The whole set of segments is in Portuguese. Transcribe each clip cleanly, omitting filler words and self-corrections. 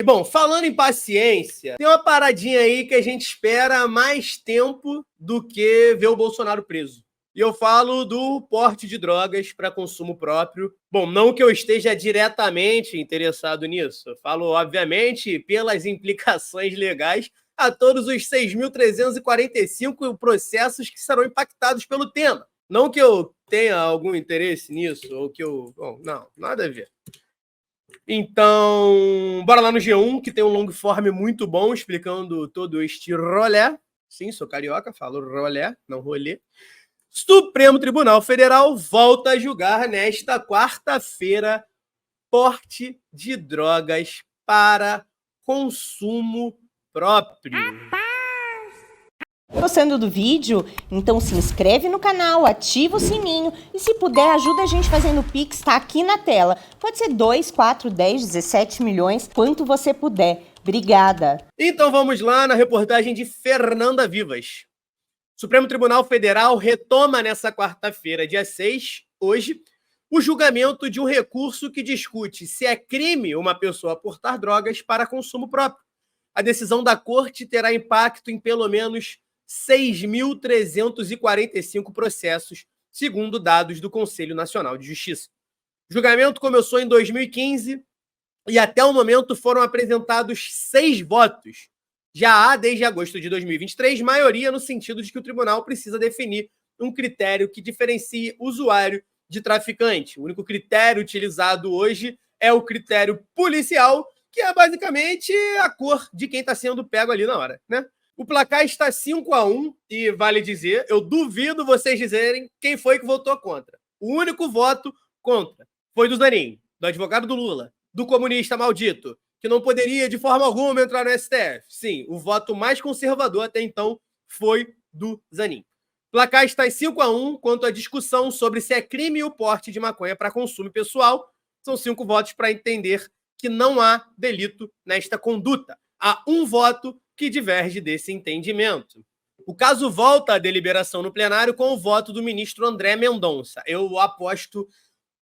bom, falando em paciência, tem uma paradinha aí que a gente espera mais tempo do que ver o Bolsonaro preso. E eu falo do porte de drogas para consumo próprio. Bom, não que eu esteja diretamente interessado nisso. Eu falo, obviamente, pelas implicações legais a todos os 6.345 processos que serão impactados pelo tema. Não que eu tenha algum interesse nisso, ou que eu... Bom, não, nada a ver. Então, bora lá no G1, que tem um long form muito bom, explicando todo este rolê. Sim, sou carioca, falo rolê, não rolê. Supremo Tribunal Federal volta a julgar nesta quarta-feira porte de drogas para consumo próprio. Gostando do vídeo? Então se inscreve no canal, ativa o sininho e se puder ajuda a gente fazendo o Pix, tá aqui na tela. Pode ser 2, 4, 10, 17 milhões, quanto você puder. Obrigada. Então vamos lá na reportagem de Fernanda Vivas. Supremo Tribunal Federal retoma nessa quarta-feira, dia 6, hoje, o julgamento de um recurso que discute se é crime uma pessoa portar drogas para consumo próprio. A decisão da corte terá impacto em pelo menos 6.345 processos, segundo dados do Conselho Nacional de Justiça. O julgamento começou em 2015 e até o momento foram apresentados 6 votos. Já há, desde agosto de 2023, maioria no sentido de que o tribunal precisa definir um critério que diferencie usuário de traficante. O único critério utilizado hoje é o critério policial, que é basicamente a cor de quem está sendo pego ali na hora, né? O placar está 5-1 e vale dizer, eu duvido vocês dizerem quem foi que votou contra. O único voto contra foi do Zanin, do advogado do Lula, do comunista maldito, que não poderia de forma alguma entrar no STF. Sim, o voto mais conservador até então foi do Zanin. O placar está em 5-1 quanto à discussão sobre se é crime o porte de maconha para consumo pessoal. São 5 votos para entender que não há delito nesta conduta. Há um voto que diverge desse entendimento. O caso volta à deliberação no plenário com o voto do ministro André Mendonça. Eu aposto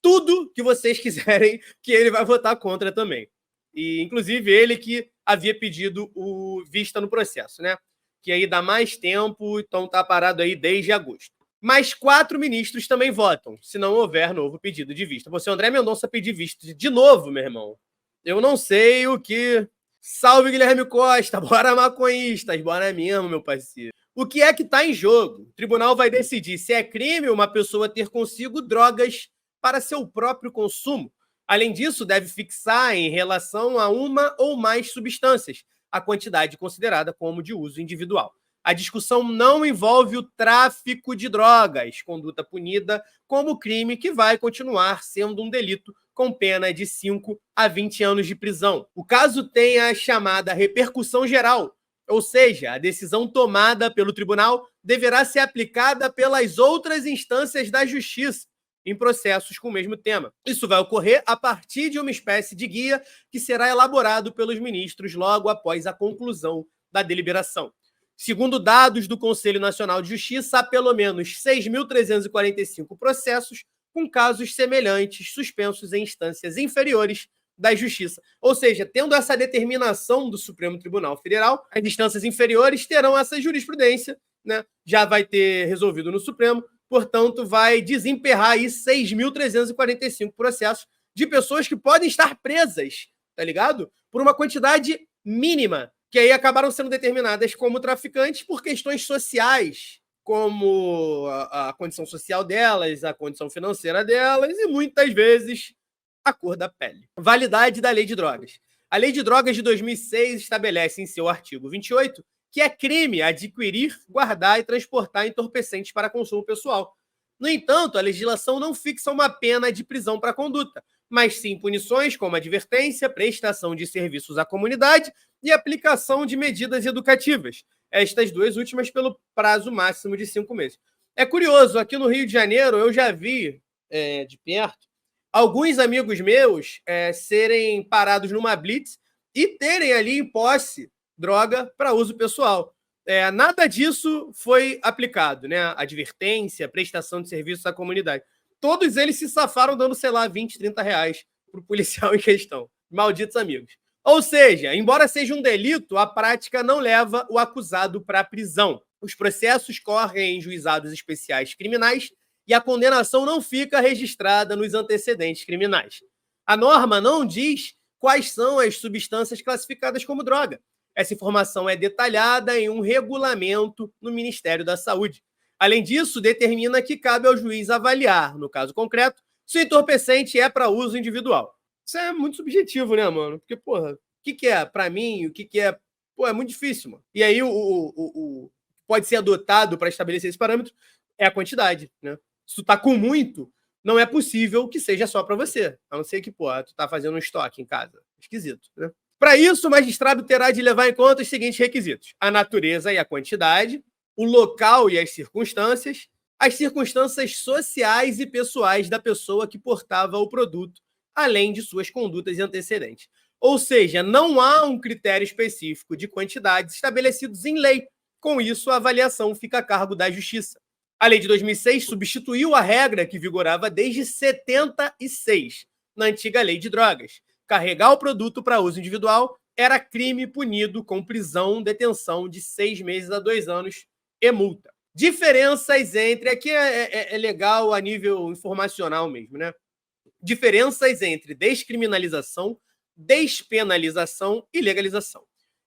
tudo que vocês quiserem que ele vai votar contra também. E, inclusive, ele que havia pedido o vista no processo, né? Que aí dá mais tempo, então tá parado aí desde agosto. Mas 4 ministros também votam, se não houver novo pedido de vista. Você, André Mendonça, pedir vista de novo, meu irmão. Eu não sei o que... Salve, Guilherme Costa! Bora, maconhistas! Bora mesmo, meu parceiro. O que é que está em jogo? O tribunal vai decidir se é crime uma pessoa ter consigo drogas para seu próprio consumo. Além disso, deve fixar em relação a uma ou mais substâncias a quantidade considerada como de uso individual. A discussão não envolve o tráfico de drogas, conduta punida como crime que vai continuar sendo um delito com pena de 5 a 20 anos de prisão. O caso tem a chamada repercussão geral, ou seja, a decisão tomada pelo tribunal deverá ser aplicada pelas outras instâncias da justiça em processos com o mesmo tema. Isso vai ocorrer a partir de uma espécie de guia que será elaborado pelos ministros logo após a conclusão da deliberação. Segundo dados do Conselho Nacional de Justiça, há pelo menos 6.345 processos com casos semelhantes suspensos em instâncias inferiores da Justiça. Ou seja, tendo essa determinação do Supremo Tribunal Federal, as instâncias inferiores terão essa jurisprudência, né? Já vai ter resolvido no Supremo, portanto, vai desemperrar aí 6.345 processos de pessoas que podem estar presas, tá ligado? Por uma quantidade mínima, que aí acabaram sendo determinadas como traficantes por questões sociais, como a condição social delas, a condição financeira delas e, muitas vezes, a cor da pele. Validade da Lei de Drogas. A Lei de Drogas de 2006 estabelece em seu artigo 28 que é crime adquirir, guardar e transportar entorpecentes para consumo pessoal. No entanto, a legislação não fixa uma pena de prisão para a conduta, mas sim punições como advertência, prestação de serviços à comunidade e aplicação de medidas educativas. Estas 2 últimas pelo prazo máximo de 5 meses. É curioso, aqui no Rio de Janeiro eu já vi de perto alguns amigos meus serem parados numa blitz e terem ali em posse droga para uso pessoal. Nada disso foi aplicado, né? Advertência, prestação de serviços à comunidade. Todos eles se safaram dando, sei lá, 20, 30 reais para o policial em questão. Malditos amigos. Ou seja, embora seja um delito, a prática não leva o acusado para a prisão. Os processos correm em juizados especiais criminais e a condenação não fica registrada nos antecedentes criminais. A norma não diz quais são as substâncias classificadas como droga. Essa informação é detalhada em um regulamento no Ministério da Saúde. Além disso, determina que cabe ao juiz avaliar, no caso concreto, se o entorpecente é para uso individual. Isso é muito subjetivo, né, mano? Porque, porra, o que é para mim, o que é... Pô, é muito difícil, mano. E aí, o pode ser adotado para estabelecer esse parâmetro é a quantidade, né? Se tu tá com muito, não é possível que seja só para você. A não ser que, pô, tu tá fazendo um estoque em casa. Esquisito, né? Para isso, o magistrado terá de levar em conta os seguintes requisitos: a natureza e a quantidade, o local e as circunstâncias sociais e pessoais da pessoa que portava o produto, além de suas condutas antecedentes. Ou seja, não há um critério específico de quantidades estabelecidos em lei. Com isso, a avaliação fica a cargo da Justiça. A lei de 2006 substituiu a regra que vigorava desde 76, na antiga lei de drogas. Carregar o produto para uso individual era crime punido com prisão, detenção de 6 meses a 2 anos e multa. Diferenças entre... Aqui é legal a nível informacional mesmo, né? Diferenças entre descriminalização, despenalização e legalização.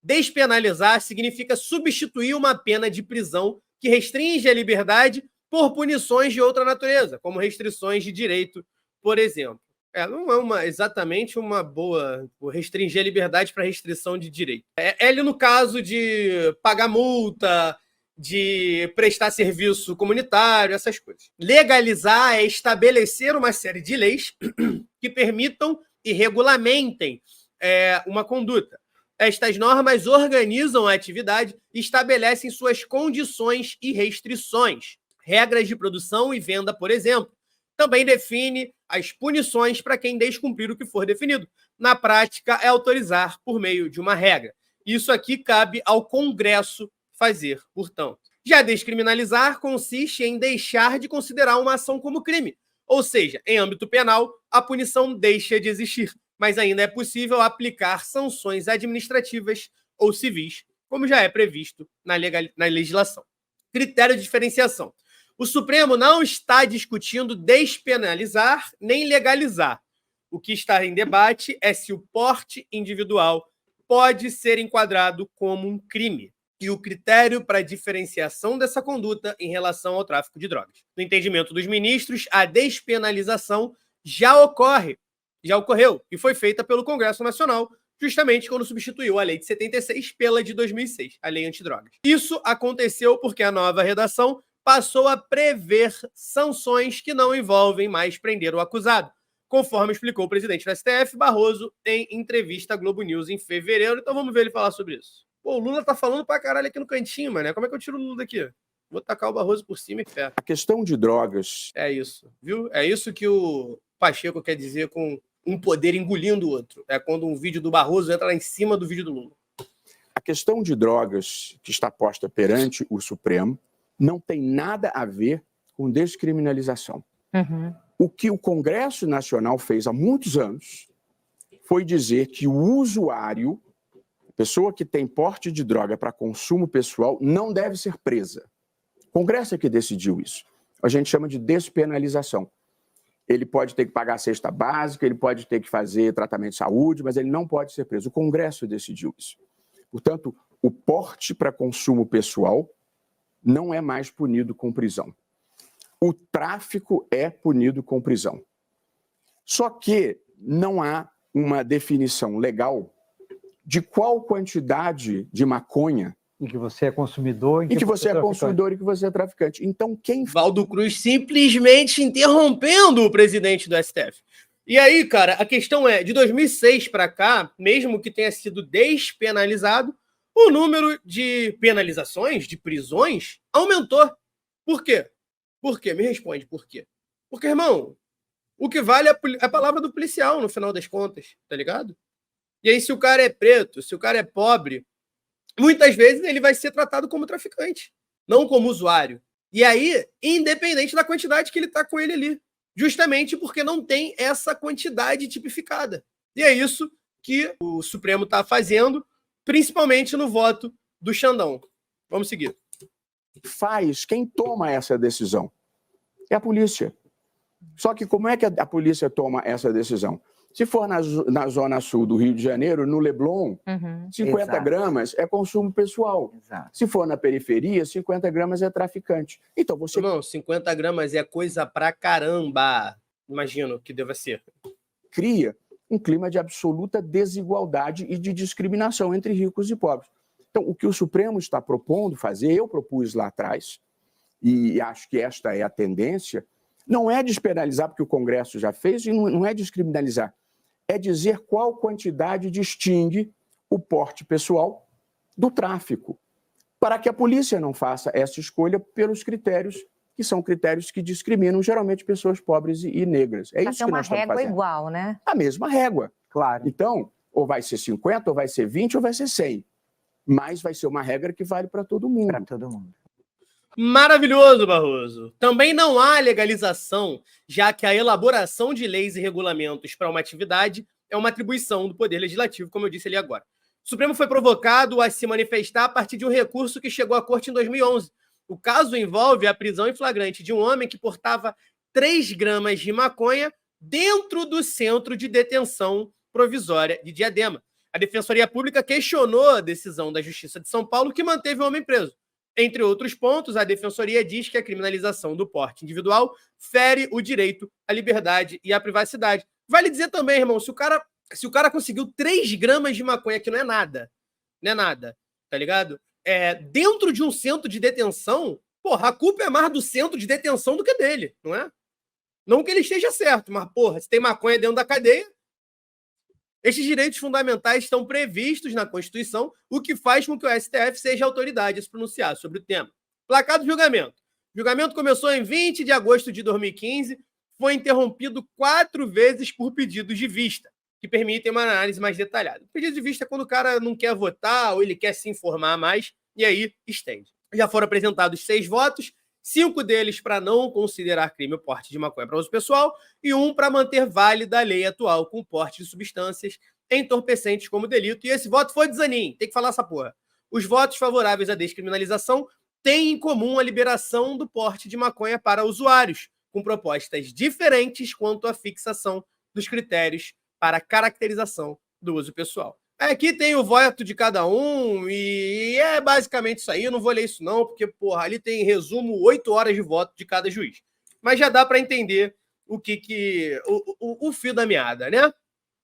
Despenalizar significa substituir uma pena de prisão que restringe a liberdade por punições de outra natureza, como restrições de direito, por exemplo. Não é exatamente uma boa restringir a liberdade para restrição de direito. É ali no caso de pagar multa, de prestar serviço comunitário, essas coisas. Legalizar é estabelecer uma série de leis que permitam e regulamentem uma conduta. Estas normas organizam a atividade e estabelecem suas condições e restrições. Regras de produção e venda, por exemplo. Também define as punições para quem descumprir o que for definido. Na prática, é autorizar por meio de uma regra. Isso aqui cabe ao Congresso fazer, portanto. Já descriminalizar consiste em deixar de considerar uma ação como crime. Ou seja, em âmbito penal, a punição deixa de existir, mas ainda é possível aplicar sanções administrativas ou civis, como já é previsto na legislação. Critério de diferenciação. O Supremo não está discutindo despenalizar nem legalizar. O que está em debate é se o porte individual pode ser enquadrado como um crime e o critério para diferenciação dessa conduta em relação ao tráfico de drogas. No entendimento dos ministros, a despenalização já ocorreu e foi feita pelo Congresso Nacional, justamente quando substituiu a lei de 76 pela de 2006, a lei antidrogas. Isso aconteceu porque a nova redação passou a prever sanções que não envolvem mais prender o acusado, conforme explicou o presidente do STF, Barroso, em entrevista à Globo News em fevereiro. Então vamos ver ele falar sobre isso. Pô, o Lula tá falando pra caralho aqui no cantinho, mano. Como é que eu tiro o Lula daqui? Vou tacar o Barroso por cima e fé. A questão de drogas... É isso, viu? É isso que o Pacheco quer dizer com um poder engolindo o outro. É quando um vídeo do Barroso entra lá em cima do vídeo do Lula. A questão de drogas que está posta perante o Supremo não tem nada a ver com descriminalização. Uhum. O que o Congresso Nacional fez há muitos anos foi dizer que o usuário, a pessoa que tem porte de droga para consumo pessoal, não deve ser presa. O Congresso é que decidiu isso. A gente chama de despenalização. Ele pode ter que pagar a cesta básica, ele pode ter que fazer tratamento de saúde, mas ele não pode ser preso. O Congresso decidiu isso. Portanto, o porte para consumo pessoal não é mais punido com prisão. O tráfico é punido com prisão. Só que não há uma definição legal de qual quantidade de maconha em que você é consumidor, em que você é consumidor e que você é traficante. Então, quem... Valdo Cruz simplesmente interrompendo o presidente do STF. E aí, cara, a questão é, de 2006 para cá, mesmo que tenha sido despenalizado, o número de penalizações, de prisões, aumentou. Por quê? Por quê? Me responde por quê. Porque, irmão, o que vale é a palavra do policial, no final das contas, tá ligado? E aí, se o cara é preto, se o cara é pobre, muitas vezes ele vai ser tratado como traficante, não como usuário. E aí, independente da quantidade que ele tá com ele ali. Justamente porque não tem essa quantidade tipificada. E é isso que o Supremo está fazendo, principalmente no voto do Xandão. Vamos seguir. Quem toma essa decisão? É a polícia. Só que como é que a polícia toma essa decisão? Se for na zona sul do Rio de Janeiro, no Leblon, 50 gramas é consumo pessoal. Exato. Se for na periferia, 50 gramas é traficante. Então você... Não, 50 gramas é coisa pra caramba. Imagino que deva ser. Cria um clima de absoluta desigualdade e de discriminação entre ricos e pobres. Então, o que o Supremo está propondo fazer, eu propus lá atrás, e acho que esta é a tendência, não é despenalizar, porque o Congresso já fez, e não é descriminalizar. É dizer qual quantidade distingue o porte pessoal do tráfico, para que a polícia não faça essa escolha pelos critérios que são critérios que discriminam geralmente pessoas pobres e negras. É isso que nós estamos fazendo. Uma régua igual, né? A mesma régua. Claro. Então, ou vai ser 50, ou vai ser 20, ou vai ser 100. Mas vai ser uma regra que vale para todo mundo. Para todo mundo. Maravilhoso, Barroso. Também não há legalização, já que a elaboração de leis e regulamentos para uma atividade é uma atribuição do Poder Legislativo, como eu disse ali agora. O Supremo foi provocado a se manifestar a partir de um recurso que chegou à Corte em 2011. O caso envolve a prisão em flagrante de um homem que portava 3 gramas de maconha dentro do centro de detenção provisória de Diadema. A Defensoria Pública questionou a decisão da Justiça de São Paulo, que manteve o homem preso. Entre outros pontos, a Defensoria diz que a criminalização do porte individual fere o direito à liberdade e à privacidade. Vale dizer também, irmão, se o cara conseguiu 3 gramas de maconha, que não é nada, tá ligado? Dentro de um centro de detenção, porra, a culpa é mais do centro de detenção do que dele, não é? Não que ele esteja certo, mas, porra, se tem maconha dentro da cadeia, estes direitos fundamentais estão previstos na Constituição, o que faz com que o STF seja a autoridade a se pronunciar sobre o tema. Placar do julgamento. O julgamento começou em 20 de agosto de 2015, foi interrompido 4 vezes por pedidos de vista, que permitem uma análise mais detalhada. O pedido de vista é quando o cara não quer votar ou ele quer se informar mais, e aí estende. Já foram apresentados 6 votos, 5 deles para não considerar crime o porte de maconha para uso pessoal e 1 para manter válida a lei atual com o porte de substâncias entorpecentes como delito. E esse voto foi de Zanin, tem que falar essa porra. Os votos favoráveis à descriminalização têm em comum a liberação do porte de maconha para usuários, com propostas diferentes quanto à fixação dos critérios para a caracterização do uso pessoal. Aqui tem o voto de cada um e é basicamente isso aí. Eu não vou ler isso não, porque, porra, ali tem, em resumo, 8 horas de voto de cada juiz. Mas já dá para entender o fio da meada, né?